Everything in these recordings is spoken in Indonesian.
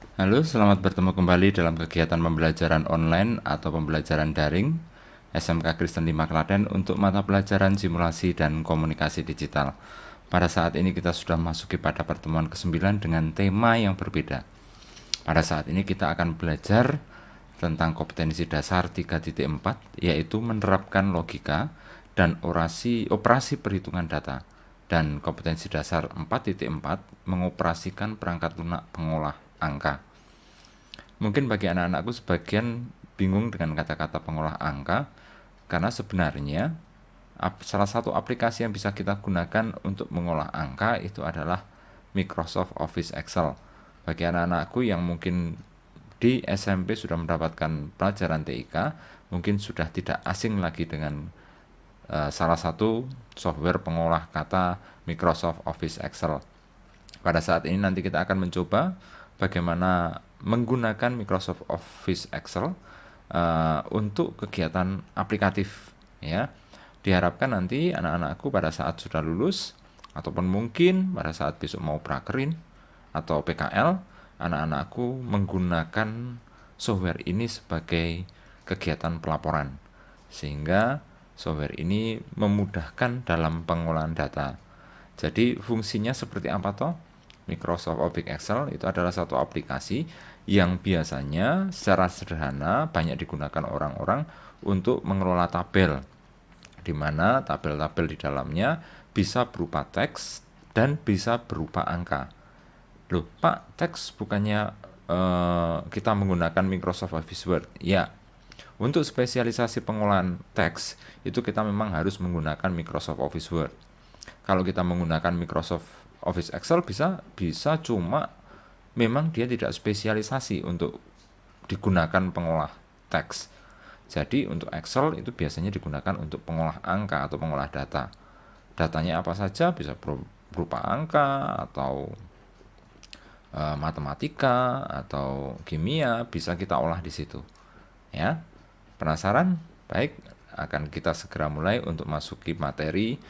Halo, selamat bertemu kembali dalam kegiatan pembelajaran online atau pembelajaran daring SMK Kristen 5 Klaten untuk mata pelajaran simulasi dan komunikasi digital. Pada saat ini kita sudah memasuki pada pertemuan ke-9 dengan tema yang berbeda. Pada saat ini kita akan belajar tentang kompetensi dasar 3.4, yaitu menerapkan logika dan operasi perhitungan data. Dan kompetensi dasar 4.4 mengoperasikan perangkat lunak pengolah angka. Mungkin bagi anak-anakku sebagian bingung dengan kata-kata pengolah angka, karena sebenarnya salah satu aplikasi yang bisa kita gunakan untuk mengolah angka itu adalah Microsoft Office Excel. Bagi anak-anakku yang mungkin di SMP sudah mendapatkan pelajaran TIK, mungkin sudah tidak asing lagi dengan salah satu software pengolah kata Microsoft Office Excel. Pada saat ini nanti kita akan mencoba bagaimana menggunakan Microsoft Office Excel untuk kegiatan aplikatif, ya. Diharapkan nanti anak-anakku pada saat sudah lulus ataupun mungkin pada saat besok mau prakerin atau PKL, anak-anakku menggunakan software ini sebagai kegiatan pelaporan, sehingga software ini memudahkan dalam pengolahan data. Jadi fungsinya seperti apa toh? Microsoft Office Excel itu adalah satu aplikasi yang biasanya secara sederhana banyak digunakan orang-orang untuk mengelola tabel, di mana tabel-tabel di dalamnya bisa berupa teks dan bisa berupa angka. Loh, Pak, teks bukannya kita menggunakan Microsoft Office Word? Ya, untuk spesialisasi pengolahan teks itu kita memang harus menggunakan Microsoft Office Word. Kalau kita menggunakan Microsoft Office Excel bisa cuma memang dia tidak spesialisasi untuk digunakan pengolah teks. Jadi untuk Excel itu biasanya digunakan untuk pengolah angka atau pengolah data. Datanya apa saja, bisa berupa angka atau matematika atau kimia, bisa kita olah di situ. Ya, penasaran? Baik, akan kita segera mulai untuk masuki materi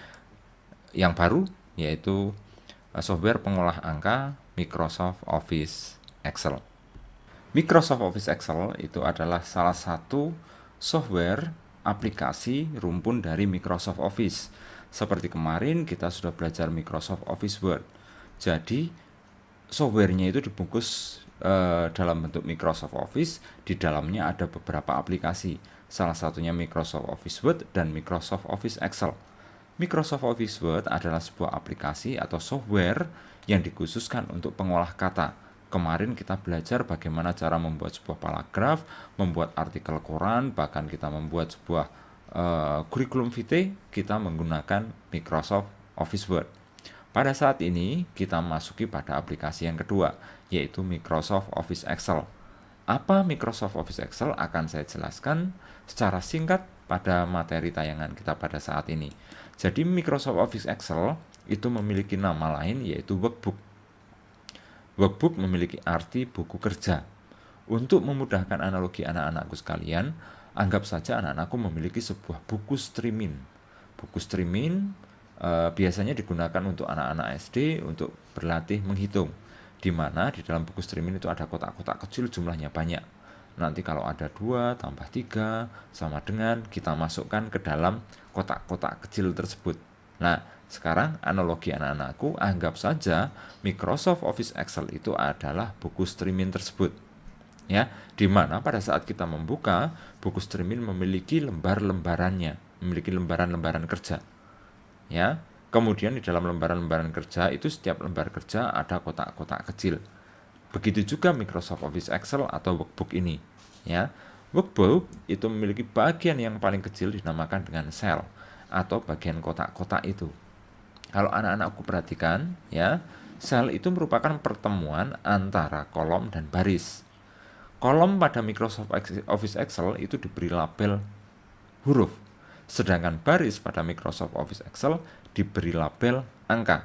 yang baru, yaitu software pengolah angka Microsoft Office Excel. Microsoft Office Excel itu adalah salah satu software aplikasi rumpun dari Microsoft Office. Seperti kemarin kita sudah belajar Microsoft Office Word. Jadi softwarenya itu dibungkus dalam bentuk Microsoft Office. Di dalamnya ada beberapa aplikasi. Salah satunya Microsoft Office Word dan Microsoft Office Excel. Microsoft Office Word adalah sebuah aplikasi atau software yang dikhususkan untuk pengolah kata. Kemarin kita belajar bagaimana cara membuat sebuah paragraf, membuat artikel koran, bahkan kita membuat sebuah kurikulum vitae, kita menggunakan Microsoft Office Word. Pada saat ini kita masuki pada aplikasi yang kedua, yaitu Microsoft Office Excel. Apa Microsoft Office Excel akan saya jelaskan secara singkat pada materi tayangan kita pada saat ini. Jadi Microsoft Office Excel itu memiliki nama lain, yaitu workbook. Workbook memiliki arti buku kerja. Untuk memudahkan analogi anak-anakku sekalian, anggap saja anak-anakku memiliki sebuah buku streaming. Buku streaming biasanya digunakan untuk anak-anak SD untuk berlatih menghitung, di mana di dalam buku streaming itu ada kotak-kotak kecil, jumlahnya banyak. Nanti kalau ada 2 tambah 3 sama dengan kita masukkan ke dalam kotak-kotak kecil tersebut. Nah, sekarang analogi anak-anakku, anggap saja Microsoft Office Excel itu adalah buku streaming tersebut. Ya, di mana pada saat kita membuka, buku streaming memiliki lembar-lembarannya, memiliki lembaran-lembaran kerja. Ya, kemudian di dalam lembaran-lembaran kerja itu setiap lembar kerja ada kotak-kotak kecil. Begitu juga Microsoft Office Excel atau workbook ini. Ya, workbook itu memiliki bagian yang paling kecil dinamakan dengan sel atau bagian kotak-kotak itu. Kalau anak-anakku perhatikan, ya, sel itu merupakan pertemuan antara kolom dan baris. Kolom pada Microsoft Office Excel itu diberi label huruf, sedangkan baris pada Microsoft Office Excel diberi label angka.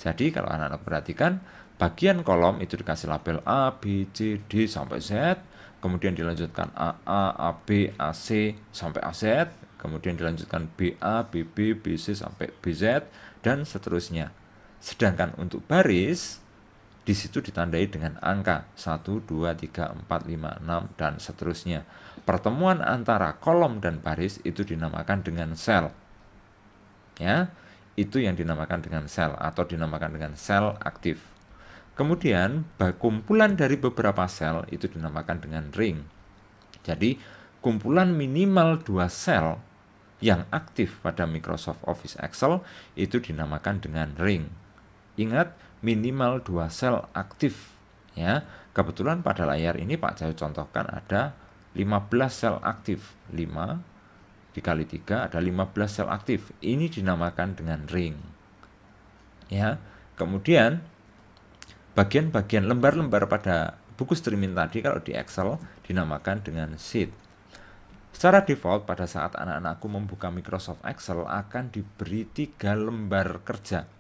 Jadi kalau anak-anak perhatikan, bagian kolom itu dikasih label A, B, C, D sampai Z, kemudian dilanjutkan AA, AB, AC sampai AZ, kemudian dilanjutkan BA, BB, BC sampai BZ, dan seterusnya. Sedangkan untuk baris, Di situ ditandai dengan angka 1, 2, 3, 4, 5, 6, dan seterusnya. Pertemuan antara kolom dan baris itu dinamakan dengan sel. Ya, itu yang dinamakan dengan sel atau dinamakan dengan sel aktif. Kemudian kumpulan dari beberapa sel itu dinamakan dengan ring. Jadi kumpulan minimal 2 sel yang aktif pada Microsoft Office Excel itu dinamakan dengan ring. Ingat, minimal 2 sel aktif. Ya, kebetulan pada layar ini Pak Cahyo contohkan ada 15 sel aktif. 5 dikali 3 ada 15 sel aktif. Ini dinamakan dengan ring. Ya, kemudian bagian-bagian lembar-lembar pada buku streaming tadi kalau di Excel dinamakan dengan sheet. Secara default pada saat anak-anakku membuka Microsoft Excel akan diberi 3 lembar kerja.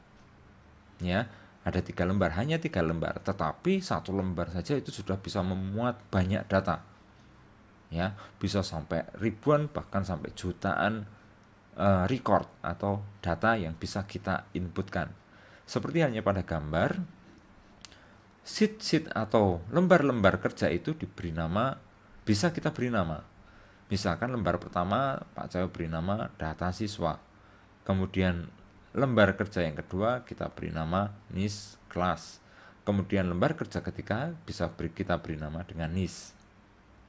Ya, ada 3 lembar, hanya 3 lembar, tetapi 1 lembar saja itu sudah bisa memuat banyak data. Ya, bisa sampai ribuan bahkan sampai jutaan record atau data yang bisa kita inputkan. Seperti halnya pada gambar, sheet-sheet atau lembar-lembar kerja itu diberi nama, bisa kita beri nama. Misalkan lembar pertama Pak Cahyo beri nama data siswa. Kemudian lembar kerja yang kedua kita beri nama NIS kelas. Kemudian lembar kerja ketiga bisa kita beri nama dengan NIS.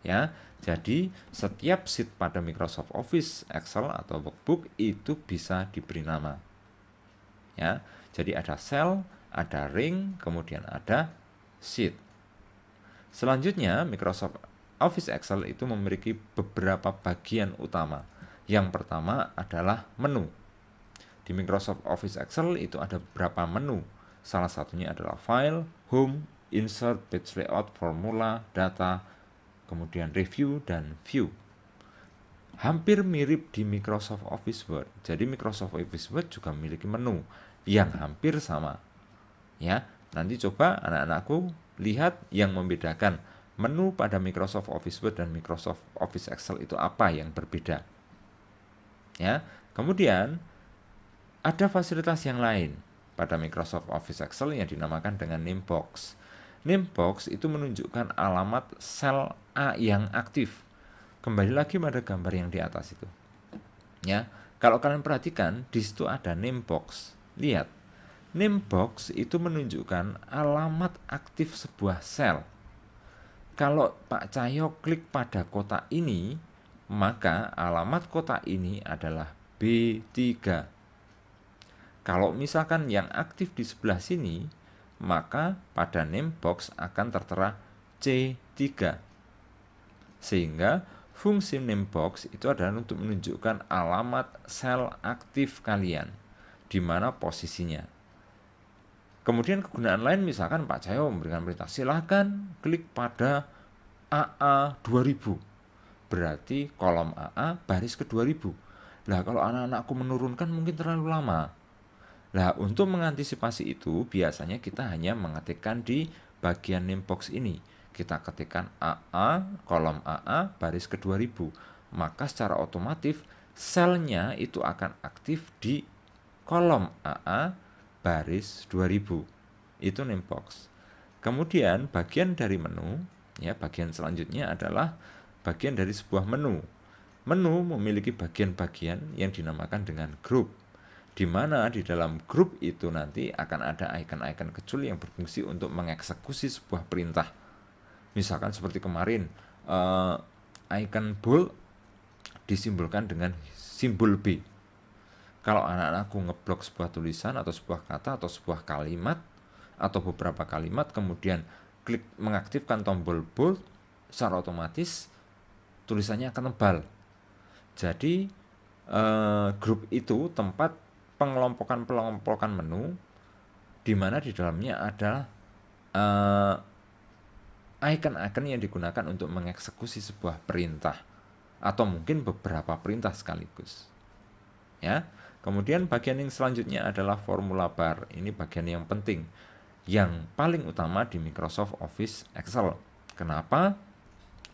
Ya, jadi setiap sheet pada Microsoft Office Excel atau workbook itu bisa diberi nama. Ya, jadi ada sel, ada ring, kemudian ada sheet. Selanjutnya Microsoft Office Excel itu memiliki beberapa bagian utama. Yang pertama adalah menu. Di Microsoft Office Excel itu ada beberapa menu. Salah satunya adalah File, Home, Insert, Page Layout, Formula, Data, kemudian Review, dan View. Hampir mirip di Microsoft Office Word. Jadi Microsoft Office Word juga memiliki menu yang hampir sama. Ya, nanti coba anak-anakku lihat yang membedakan menu pada Microsoft Office Word dan Microsoft Office Excel itu apa yang berbeda. Ya, kemudian ada fasilitas yang lain pada Microsoft Office Excel yang dinamakan dengan name box. Name box itu menunjukkan alamat sel A yang aktif. Kembali lagi pada gambar yang di atas itu. Ya, kalau kalian perhatikan di situ ada name box. Lihat, name box itu menunjukkan alamat aktif sebuah sel. Kalau Pak Cahyo klik pada kotak ini, maka alamat kotak ini adalah B3. Kalau misalkan yang aktif di sebelah sini, maka pada name box akan tertera C3. Sehingga fungsi name box itu adalah untuk menunjukkan alamat sel aktif kalian, di mana posisinya. Kemudian kegunaan lain misalkan Pak Cahyo memberikan perintah silahkan klik pada AA 2000. Berarti kolom AA baris ke 2000. Lah kalau anak-anakku menurunkan mungkin terlalu lama. Lah untuk mengantisipasi itu biasanya kita hanya mengetikkan di bagian name box ini. Kita ketikkan AA, kolom AA baris ke 2000. Maka secara otomatis selnya itu akan aktif di kolom AA baris 2000. Itu name box. Kemudian bagian dari menu, ya, bagian selanjutnya adalah bagian dari sebuah menu. Menu memiliki bagian-bagian yang dinamakan dengan group, di mana di dalam grup itu nanti akan ada icon-icon kecil yang berfungsi untuk mengeksekusi sebuah perintah. Misalkan seperti kemarin, icon bold disimbolkan dengan simbol B. Kalau anak-anakku ngeblok sebuah tulisan atau sebuah kata atau sebuah kalimat atau beberapa kalimat, kemudian klik mengaktifkan tombol bold, secara otomatis tulisannya akan tebal. Jadi grup itu tempat pengelompokan menu, di mana di dalamnya ada icon-icon yang digunakan untuk mengeksekusi sebuah perintah atau mungkin beberapa perintah sekaligus. Ya. Kemudian bagian yang selanjutnya adalah formula bar. Ini bagian yang penting, yang paling utama di Microsoft Office Excel. Kenapa?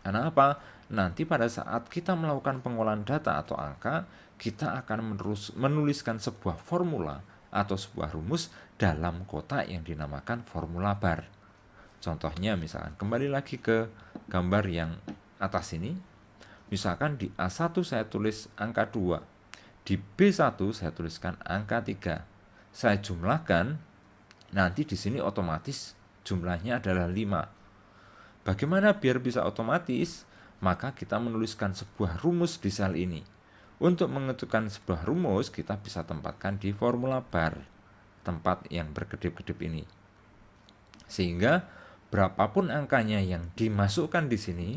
Karena apa? Nanti pada saat kita melakukan pengolahan data atau angka, kita akan menuliskan sebuah formula atau sebuah rumus dalam kotak yang dinamakan formula bar. Contohnya misalkan, kembali lagi ke gambar yang atas ini. Misalkan di A1 saya tulis angka 2, di B1 saya tuliskan angka 3. Saya jumlahkan, nanti di sini otomatis jumlahnya adalah 5. Bagaimana biar bisa otomatis? Maka kita menuliskan sebuah rumus di sel ini. Untuk menentukan sebuah rumus, kita bisa tempatkan di formula bar, tempat yang berkedip-kedip ini. Sehingga berapapun angkanya yang dimasukkan di sini,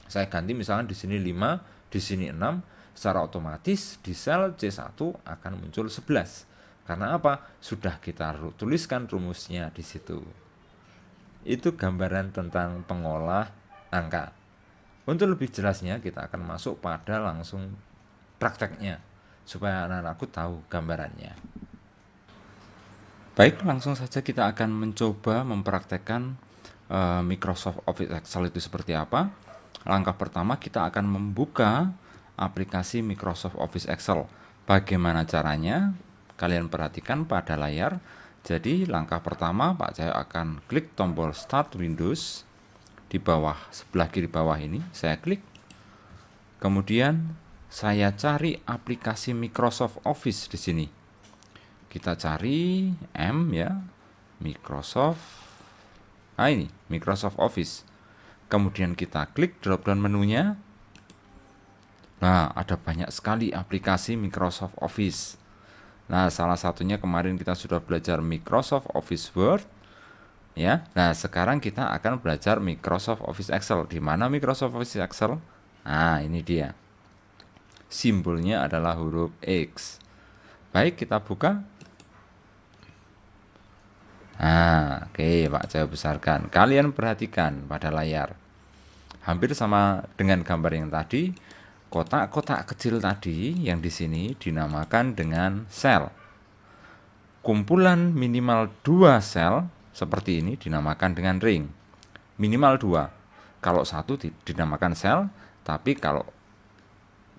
saya ganti misalkan di sini 5, di sini 6, secara otomatis di sel C1 akan muncul 11. Karena apa? Sudah kita tuliskan rumusnya di situ. Itu gambaran tentang pengolah angka. Untuk lebih jelasnya kita akan masuk pada langsung prakteknya supaya anak-anakku tahu gambarannya. Baik, langsung saja kita akan mencoba mempraktekkan Microsoft Office Excel itu seperti apa. Langkah pertama kita akan membuka aplikasi Microsoft Office Excel. Bagaimana caranya? Kalian perhatikan pada layar. Jadi langkah pertama Pak Cahyo akan klik tombol Start Windows di bawah, sebelah kiri bawah ini saya klik. Kemudian saya cari aplikasi Microsoft Office di sini. Kita cari M ya, Microsoft. Nah ini Microsoft Office. Kemudian kita klik drop down menunya. Nah, ada banyak sekali aplikasi Microsoft Office. Nah, salah satunya kemarin kita sudah belajar Microsoft Office Word. Ya, nah sekarang kita akan belajar Microsoft Office Excel. Di mana Microsoft Office Excel? Nah, ini dia. Simbolnya adalah huruf X. Baik, kita buka. Nah, oke, Pak Cahyo besarkan. Kalian perhatikan pada layar. Hampir sama dengan gambar yang tadi. Kotak-kotak kecil tadi yang di sini dinamakan dengan sel. Kumpulan minimal 2 sel seperti ini dinamakan dengan ring. Minimal 2. Kalau 1 dinamakan sel, tapi kalau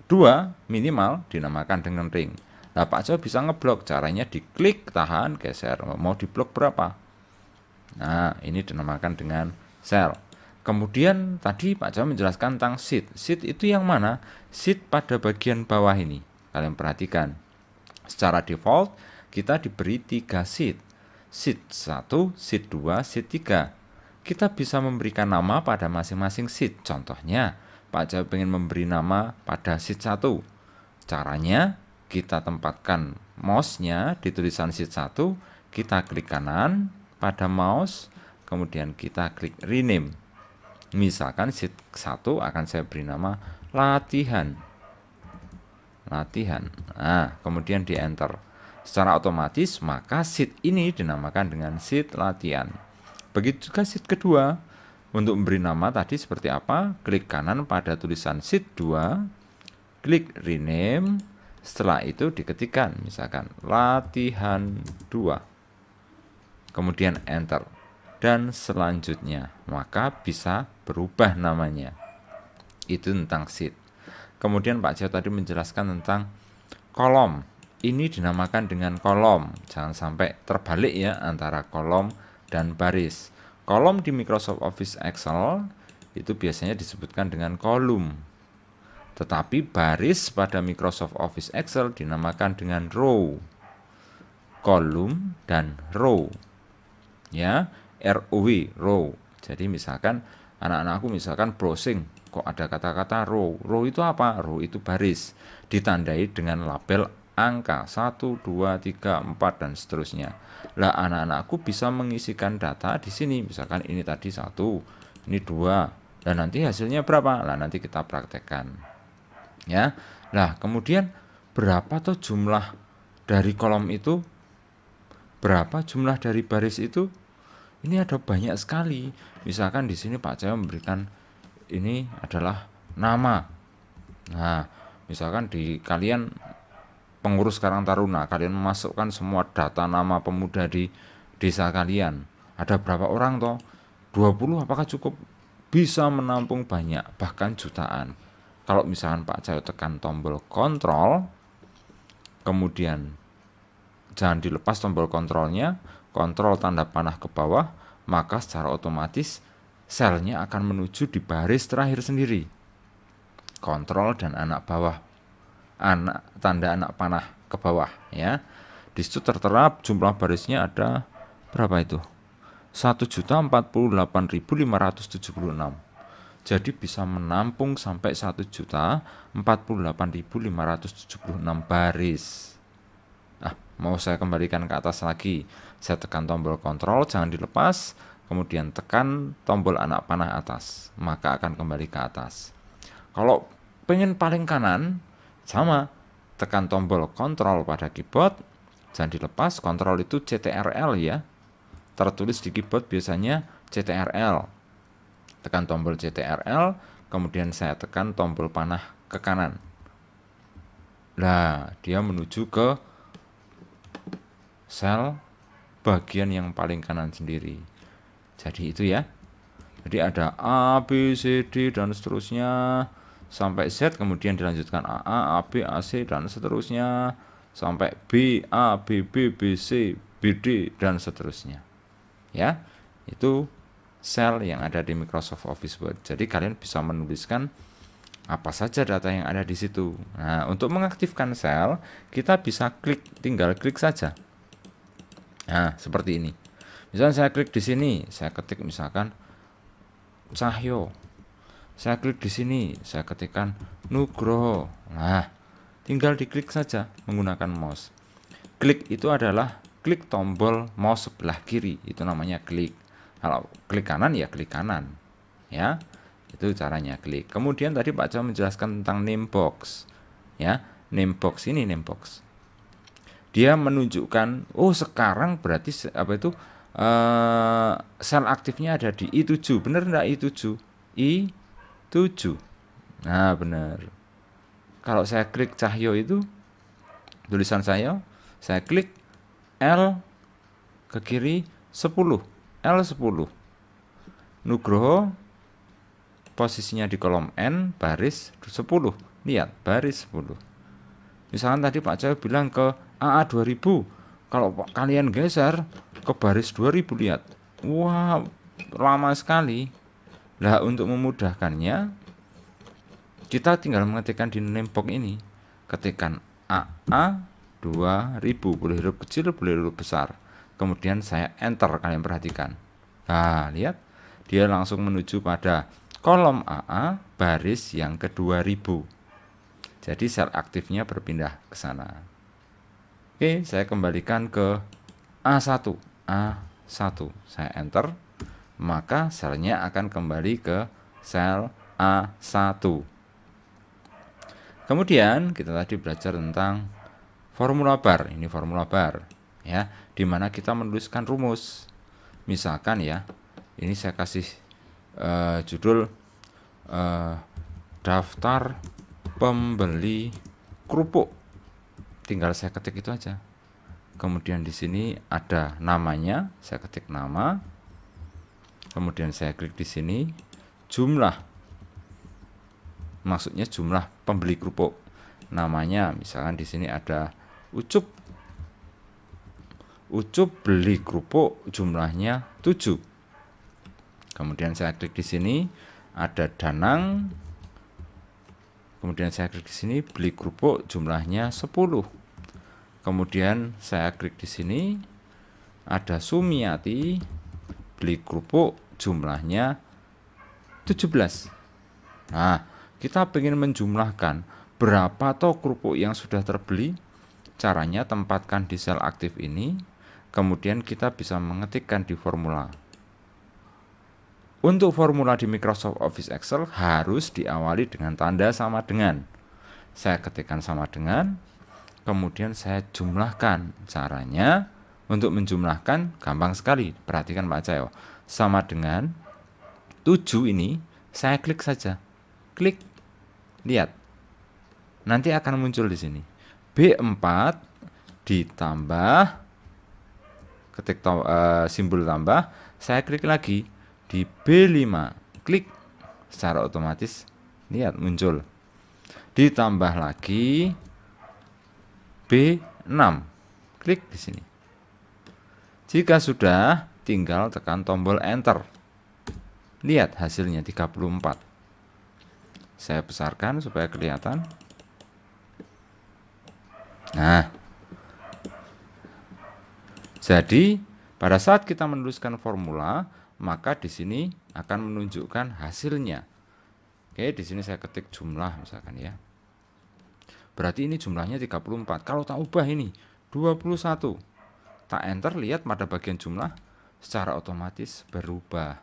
2 minimal dinamakan dengan ring. Nah, Pak Cahyo bisa ngeblok. Caranya diklik, tahan, geser. Mau diblok berapa? Nah, ini dinamakan dengan sel. Kemudian tadi Pak Cahyo menjelaskan tentang sheet. Sheet itu yang mana? Sheet pada bagian bawah ini. Kalian perhatikan. Secara default kita diberi 3 sheet. Sheet 1, sheet 2, sheet 3. Kita bisa memberikan nama pada masing-masing sheet. Contohnya, Pak Cahyo ingin memberi nama pada sheet 1. Caranya, kita tempatkan mouse-nya di tulisan sheet 1. Kita klik kanan pada mouse. Kemudian kita klik rename. Misalkan sheet 1 akan saya beri nama latihan. Latihan. Nah, kemudian di enter. Secara otomatis maka sheet ini dinamakan dengan sheet latihan. Begitu juga sheet kedua. Untuk memberi nama tadi seperti apa? Klik kanan pada tulisan sheet 2. Klik rename. Setelah itu diketikkan misalkan latihan 2. Kemudian enter. Dan selanjutnya maka bisa berubah namanya. Itu tentang sheet. Kemudian Pak Cahyo tadi menjelaskan tentang kolom. Ini dinamakan dengan kolom. Jangan sampai terbalik ya antara kolom dan baris. Kolom di Microsoft Office Excel itu biasanya disebutkan dengan kolom. Tetapi baris pada Microsoft Office Excel dinamakan dengan row. Kolom dan row. Ya, ROW, row. Jadi misalkan anak-anakku misalkan browsing, kok ada kata-kata row. Row itu apa? Row itu baris. Ditandai dengan label angka 1, 2, 3, 4 dan seterusnya. Lah anak-anakku bisa mengisikan data di sini. Misalkan ini tadi 1, ini 2. Dan nanti hasilnya berapa? Lah nanti kita praktekkan. Ya. Lah kemudian berapa tuh jumlah dari kolom itu? Berapa jumlah dari baris itu? Ini ada banyak sekali. Misalkan di sini Pak Cahyo memberikan ini adalah nama. Nah, misalkan di kalian pengurus Karang Taruna, kalian memasukkan semua data nama pemuda di desa kalian. Ada berapa orang toh? 20 apakah cukup? Bisa menampung banyak, bahkan jutaan. Kalau misalkan Pak Cahyo tekan tombol kontrol, kemudian jangan dilepas tombol kontrolnya, kontrol tanda panah ke bawah, maka secara otomatis selnya akan menuju di baris terakhir sendiri. Kontrol dan anak bawah, tanda anak panah ke bawah ya. Di situ tertera jumlah barisnya ada berapa itu? 1.048.576. Jadi bisa menampung sampai 1.048.576 baris. Mau saya kembalikan ke atas lagi. Saya tekan tombol kontrol, jangan dilepas, kemudian tekan tombol anak panah atas, maka akan kembali ke atas. Kalau pengen paling kanan, sama, tekan tombol kontrol pada keyboard, jangan dilepas, kontrol itu CTRL ya. Tertulis di keyboard biasanya CTRL. Tekan tombol CTRL, kemudian saya tekan tombol panah ke kanan. Nah, dia menuju ke sel bagian yang paling kanan sendiri. Jadi itu ya. Jadi ada A, B, C, D dan seterusnya sampai Z, kemudian dilanjutkan AA, AB, AC dan seterusnya sampai B, A, B, B, B, C, B, D dan seterusnya. Ya, itu sel yang ada di Microsoft Office Word. Jadi kalian bisa menuliskan apa saja data yang ada di situ. Nah, untuk mengaktifkan sel, kita bisa tinggal klik saja. Nah, seperti ini. Misalnya saya klik di sini, saya ketik misalkan Cahyo. Saya klik di sini, saya ketikkan Nugroho. Nah, tinggal diklik saja menggunakan mouse. Klik itu adalah klik tombol mouse sebelah kiri, itu namanya klik. Kalau klik kanan ya klik kanan. Ya, itu caranya klik. Kemudian tadi Pak Jawa menjelaskan tentang name box. Ya, name box ini name box. Dia menunjukkan, oh sekarang berarti apa itu sel aktifnya ada di I7. Benar enggak I7? I7. Nah, benar. Kalau saya klik Cahyo itu tulisan saya klik L ke kiri 10. L10. Nugroho posisinya di kolom N baris 10. Lihat, baris 10. Misalkan tadi Pak Jawa bilang ke AA 2000. Kalau kalian geser ke baris 2000, lihat. Wah, lama sekali. Nah, untuk memudahkannya, kita tinggal mengetikkan di name box ini. Ketikkan AA 2000. Boleh huruf kecil, boleh huruf besar. Kemudian saya enter, kalian perhatikan. Nah, lihat. Dia langsung menuju pada kolom AA baris yang ke 2000. Jadi sel aktifnya berpindah ke sana. Oke, saya kembalikan ke A1. A1. Saya enter, maka selnya akan kembali ke sel A1. Kemudian kita tadi belajar tentang formula bar. Ini formula bar ya, di mana kita menuliskan rumus. Misalkan ya, ini saya kasih judul daftar pembeli kerupuk. Tinggal saya ketik itu aja. Kemudian di sini ada namanya, saya ketik nama. Kemudian saya klik di sini jumlah. Maksudnya jumlah pembeli kerupuk. Namanya misalkan di sini ada Ucup. Ucup beli kerupuk jumlahnya 7. Kemudian saya klik di sini ada Danang. Kemudian saya klik di sini beli kerupuk jumlahnya 10. Kemudian saya klik di sini ada Sumiati beli kerupuk jumlahnya 17. Nah, kita ingin menjumlahkan berapa toh kerupuk yang sudah terbeli. Caranya tempatkan di sel aktif ini, kemudian kita bisa mengetikkan di formula. Untuk formula di Microsoft Office Excel harus diawali dengan tanda sama dengan. Saya ketikkan sama dengan, kemudian saya jumlahkan. Caranya untuk menjumlahkan gampang sekali. Perhatikan Pak Cayo. Sama dengan 7 ini, saya klik saja. Klik. Lihat. Nanti akan muncul di sini. B4 ditambah, ketik simbol tambah, saya klik lagi di B5, klik, secara otomatis lihat muncul. Ditambah lagi B6, klik di sini. Jika sudah, tinggal tekan tombol enter. Lihat hasilnya 34. Saya besarkan supaya kelihatan. Nah, jadi pada saat kita menuliskan formula, maka di sini akan menunjukkan hasilnya. Oke, di sini saya ketik jumlah misalkan ya. Berarti ini jumlahnya 34. Kalau tak ubah ini 21. Tak enter, lihat pada bagian jumlah secara otomatis berubah.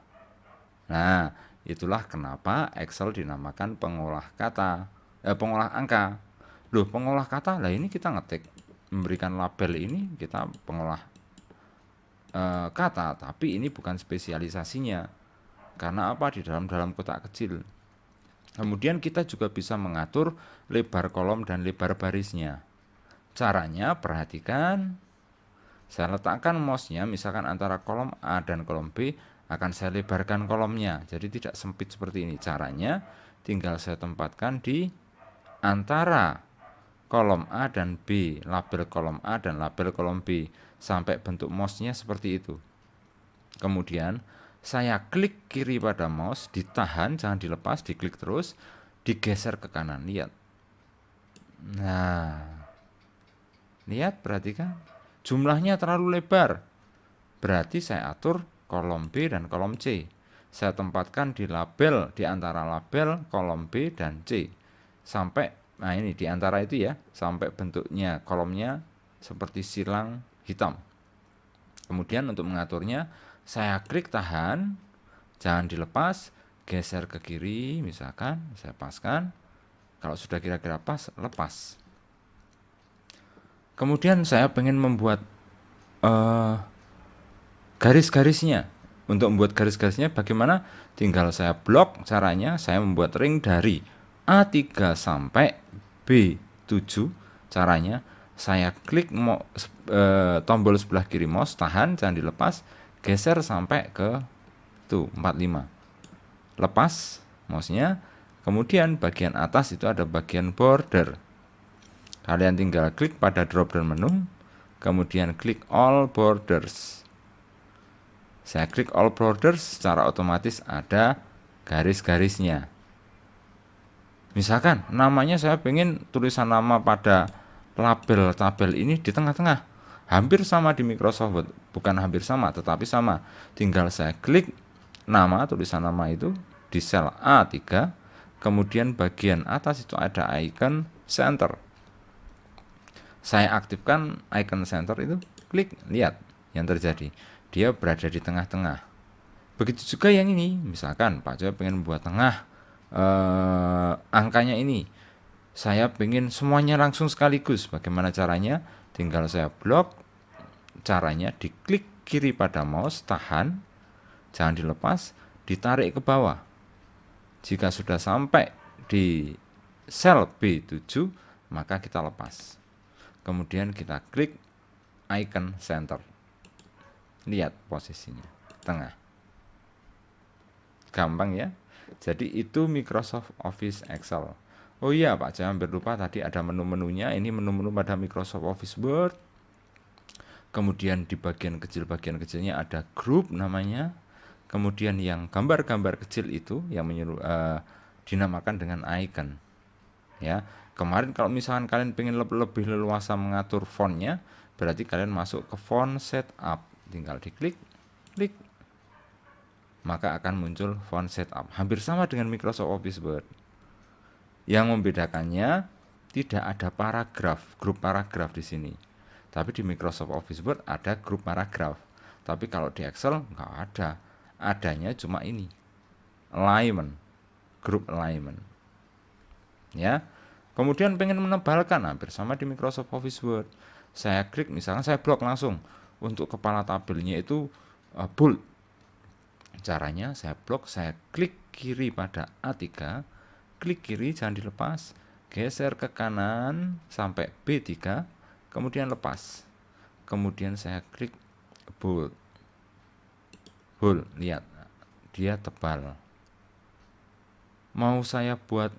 Nah, itulah kenapa Excel dinamakan pengolah kata, pengolah angka. Loh, pengolah kata, lah ini kita ngetik, memberikan label ini kita pengolah kata, tapi ini bukan spesialisasinya. Karena apa? Di dalam kotak kecil. Kemudian kita juga bisa mengatur lebar kolom dan lebar barisnya. Caranya, perhatikan. Saya letakkan mouse-nya misalkan antara kolom A dan kolom B, akan saya lebarkan kolomnya. Jadi tidak sempit seperti ini. Caranya tinggal saya tempatkan di antara kolom A dan B, label kolom A dan label kolom B, sampai bentuk mouse-nya seperti itu. Kemudian saya klik kiri pada mouse, ditahan, jangan dilepas, diklik terus, digeser ke kanan. Lihat. Nah, lihat, perhatikan. Jumlahnya terlalu lebar. Berarti saya atur kolom B dan kolom C. Saya tempatkan di label, di antara label kolom B dan C. Sampai, nah ini di antara itu ya, sampai bentuknya kolomnya seperti silang hitam. Kemudian untuk mengaturnya, saya klik tahan, jangan dilepas, geser ke kiri misalkan, saya paskan. Kalau sudah kira-kira pas, lepas. Kemudian saya pengen membuat garis-garisnya. Untuk membuat garis-garisnya bagaimana? Tinggal saya blok caranya. Saya membuat ring dari A3 sampai B7. Caranya saya klik tombol sebelah kiri mouse, tahan, jangan dilepas, geser sampai ke 45. Lepas mouse-nya. Kemudian bagian atas itu ada bagian border. Kalian tinggal klik pada drop down menu, kemudian klik all borders. Saya klik all borders, secara otomatis ada garis-garisnya. Misalkan namanya saya pengen tulisan nama pada label tabel ini di tengah-tengah. Hampir sama di Microsoft Word, bukan hampir sama, tetapi sama. Tinggal saya klik nama, tulisan nama itu di sel A3, kemudian bagian atas itu ada icon center. Saya aktifkan icon center itu, klik, lihat yang terjadi. Dia berada di tengah-tengah. Begitu juga yang ini, misalkan Pak Joy pengen buat tengah angkanya ini. Saya pengen semuanya langsung sekaligus. Bagaimana caranya? Tinggal saya blok. Caranya diklik kiri pada mouse, tahan, jangan dilepas, ditarik ke bawah. Jika sudah sampai di sel B7, maka kita lepas. Kemudian kita klik icon center. Lihat posisinya, tengah. Gampang ya. Jadi itu Microsoft Office Excel. Oh iya Pak, jangan berlupa tadi ada menu-menunya. Ini menu-menu pada Microsoft Office Word. Kemudian di bagian kecilnya ada group namanya. Kemudian yang gambar-gambar kecil itu yang dinamakan dengan icon. Ya, kemarin kalau misalkan kalian pengen lebih leluasa mengatur fontnya, berarti kalian masuk ke font setup, tinggal diklik, klik, maka akan muncul font setup. Hampir sama dengan Microsoft Office Word. Yang membedakannya tidak ada paragraf, grup paragraf di sini. Tapi di Microsoft Office Word ada grup paragraf. Tapi kalau di Excel nggak ada. Adanya cuma ini, alignment, grup alignment. Ya. Kemudian pengen menebalkan, hampir sama di Microsoft Office Word. Saya klik, misalkan saya blok langsung. Untuk kepala tabelnya itu bold. Caranya saya blok, saya klik kiri pada A3, klik kiri jangan dilepas, geser ke kanan sampai B3, kemudian lepas. Kemudian saya klik bold. Bold, lihat, dia tebal. Mau saya buat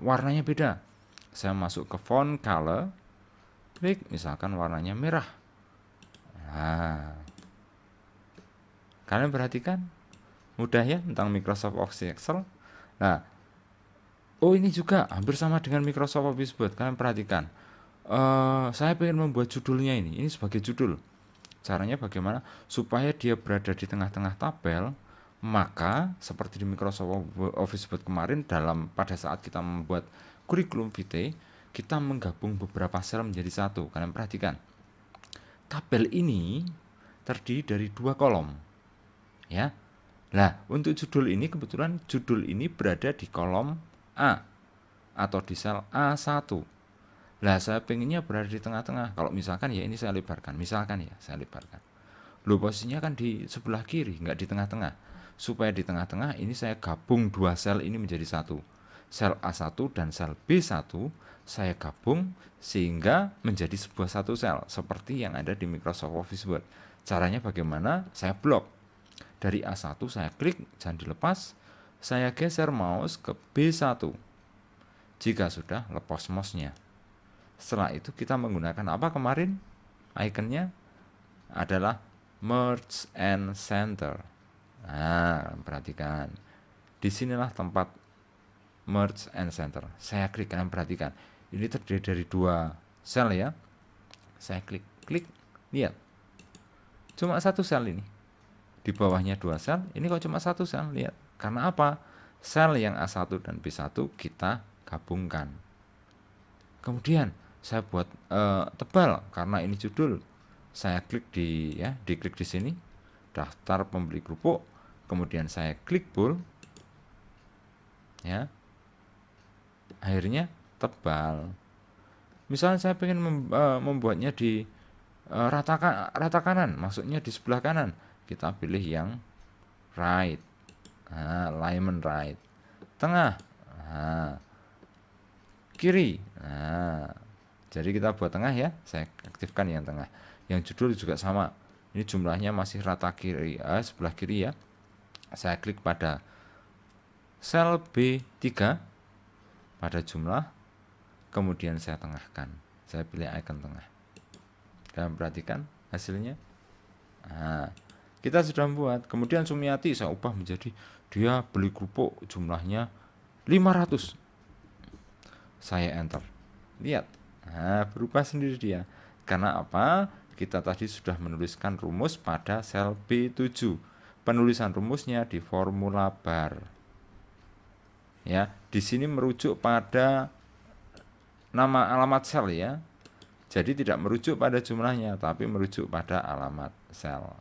warnanya beda, saya masuk ke font color, klik, misalkan warnanya merah. Nah, kalian perhatikan, mudah ya tentang Microsoft Office Excel. Nah, oh ini juga hampir sama dengan Microsoft Office Word. Kalian perhatikan, saya ingin membuat judulnya ini sebagai judul. Caranya bagaimana? Supaya dia berada di tengah-tengah tabel, maka seperti di Microsoft Office Word kemarin, pada saat kita membuat kurikulum vitae, kita menggabung beberapa sel menjadi satu. Kalian perhatikan, tabel ini terdiri dari 2 kolom. Ya. Nah, untuk judul ini kebetulan judul ini berada di kolom A atau di sel A1. Lah saya pengennya berada di tengah-tengah. Kalau misalkan ya ini saya lebarkan. Misalkan ya saya lebarkan. Loh posisinya kan di sebelah kiri, nggak di tengah-tengah. Supaya di tengah-tengah ini saya gabung 2 sel ini menjadi satu. Sel A1 dan sel B1 saya gabung sehingga menjadi sebuah satu sel. Seperti yang ada di Microsoft Office Word. Caranya bagaimana? Saya blok. Dari A1 saya klik, jangan dilepas. Saya geser mouse ke B1. Jika sudah, lepas mouse-nya. Setelah itu kita menggunakan apa kemarin? Ikonnya adalah Merge and Center. Nah, perhatikan. Disinilah tempat Merge and Center. Saya klik, kalian perhatikan. Ini terdiri dari 2 sel ya. Saya klik, lihat. Cuma satu sel ini. Di bawahnya 2 sel, ini kok cuma satu sel, lihat. Karena apa? Sel yang A1 dan B1 kita gabungkan. Kemudian saya buat tebal karena ini judul. Saya klik diklik di sini, daftar pembeli kerupuk. Kemudian saya klik bold, ya. Akhirnya tebal. Misalnya saya ingin membuatnya di rata kanan, maksudnya di sebelah kanan. Kita pilih yang right, alignment right. Tengah, kiri. Jadi kita buat tengah ya. Saya aktifkan yang tengah. Yang judul juga sama. Ini jumlahnya masih rata kiri, sebelah kiri ya. Saya klik pada sel B3 pada jumlah. Kemudian saya tengahkan. Saya pilih icon tengah. Kalian perhatikan hasilnya. Kita sudah membuat. Kemudian Sumiati saya ubah menjadi dia beli kerupuk jumlahnya 500. Saya enter. Lihat. Berubah sendiri dia. Karena apa? Kita tadi sudah menuliskan rumus pada sel B7. Penulisan rumusnya di formula bar. Ya, di sini merujuk pada nama alamat sel ya. Jadi tidak merujuk pada jumlahnya, tapi merujuk pada alamat sel.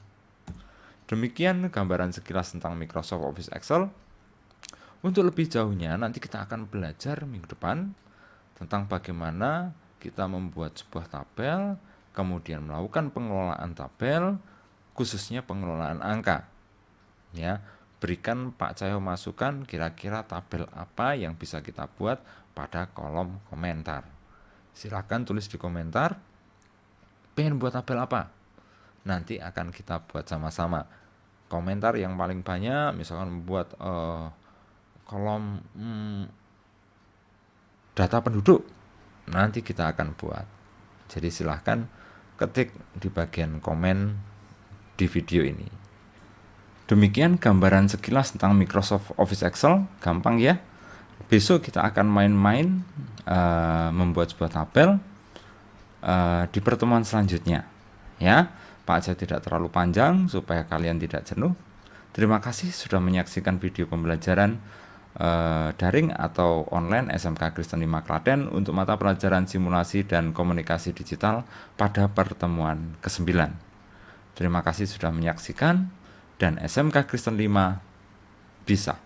Demikian gambaran sekilas tentang Microsoft Office Excel. Untuk lebih jauhnya nanti kita akan belajar minggu depan tentang bagaimana kita membuat sebuah tabel, kemudian melakukan pengelolaan tabel, khususnya pengelolaan angka. Ya, berikan Pak Cahyo masukan kira-kira tabel apa yang bisa kita buat pada kolom komentar. Silakan tulis di komentar, pengen buat tabel apa? Nanti akan kita buat sama-sama. Komentar yang paling banyak, misalkan membuat kolom data penduduk, nanti kita akan buat. Jadi silahkan ketik di bagian komen di video ini. Demikian gambaran sekilas tentang Microsoft Office Excel. Gampang ya. Besok kita akan main-main membuat sebuah tabel di pertemuan selanjutnya. Ya, Pak Cahyo tidak terlalu panjang supaya kalian tidak jenuh. Terima kasih sudah menyaksikan video pembelajaran daring atau online SMK Kristen 5 Klaten untuk mata pelajaran simulasi dan komunikasi digital pada pertemuan ke-9. Terima kasih sudah menyaksikan dan SMK Kristen 5 bisa.